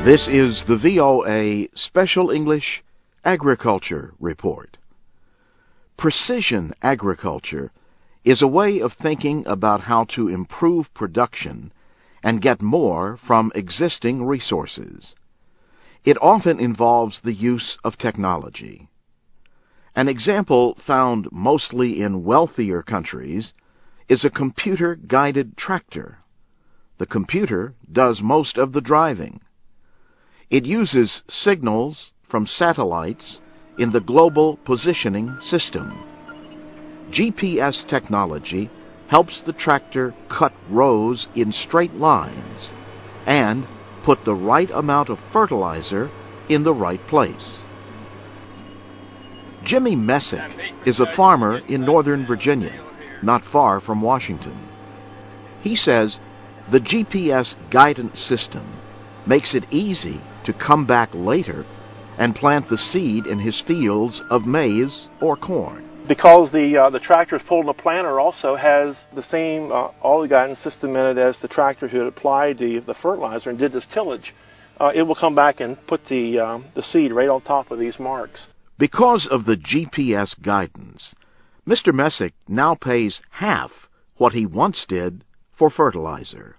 This is the VOA Special English Agriculture Report. Precision agriculture is a way of thinking about how to improve production and get more from existing resources. It often involves the use of technology. An example found mostly in wealthier countries is a computer-guided tractor. The computer does most of the driving. It uses signals from satellites in the Global Positioning System. GPS technology helps the tractor cut rows in straight lines and put the right amount of fertilizer in the right place. Jimmy Messick is a farmer in Northern Virginia, not far from Washington. He says the GPS guidance system makes it easy to come back later and plant the seed in his fields of maize or corn. Because the tractor is pulling a planter also has the same all the guidance system in it as the tractor who had applied the fertilizer and did this tillage. It will come back and put the seed right on top of these marks. Because of the GPS guidance, Mr. Messick now pays half what he once did for fertilizer.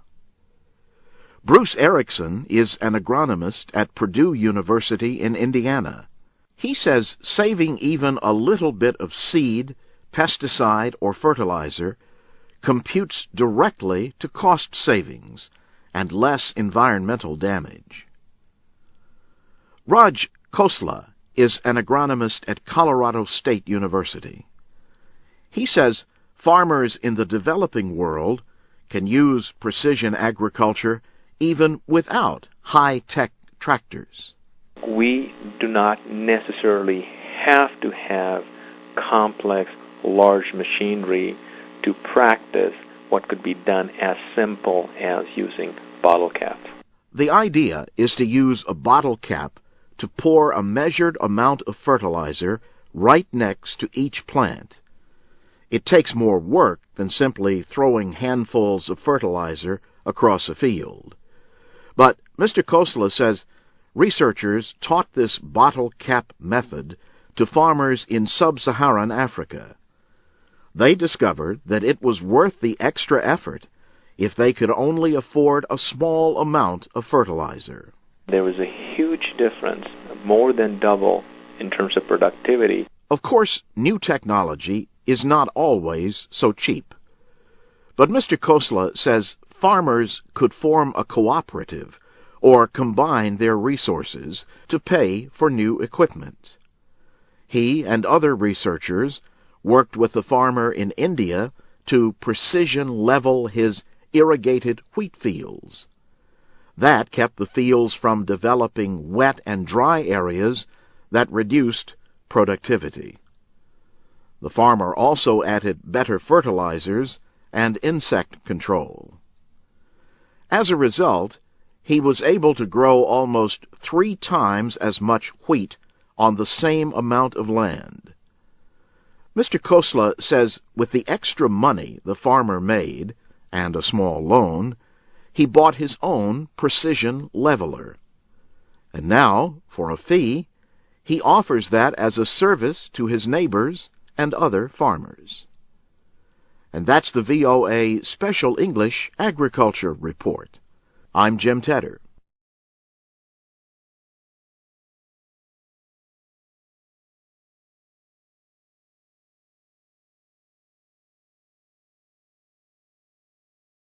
Bruce Erickson is an agronomist at Purdue University in Indiana. He says saving even a little bit of seed, pesticide, or fertilizer computes directly to cost savings and less environmental damage. Raj Khosla is an agronomist at Colorado State University. He says farmers in the developing world can use precision agriculture even without high-tech tractors. We do not necessarily have to have complex, large machinery to practice what could be done as simple as using bottle caps. The idea is to use a bottle cap to pour a measured amount of fertilizer right next to each plant. It takes more work than simply throwing handfuls of fertilizer across a field. But Mr. Khosla says researchers taught this bottle cap method to farmers in sub-Saharan Africa. They discovered that it was worth the extra effort if they could only afford a small amount of fertilizer. There was a huge difference, more than double, in terms of productivity. Of course, new technology is not always so cheap. But Mr. Khosla says farmers could form a cooperative or combine their resources to pay for new equipment. He and other researchers worked with the farmer in India to precision level his irrigated wheat fields. That kept the fields from developing wet and dry areas that reduced productivity. The farmer also added better fertilizers and insect control. As a result, he was able to grow almost 3 times as much wheat on the same amount of land. Mr. Khosla says with the extra money the farmer made, and a small loan, he bought his own precision leveler. And now, for a fee, he offers that as a service to his neighbors and other farmers. And that's the VOA Special English Agriculture Report. I'm Jim Tedder.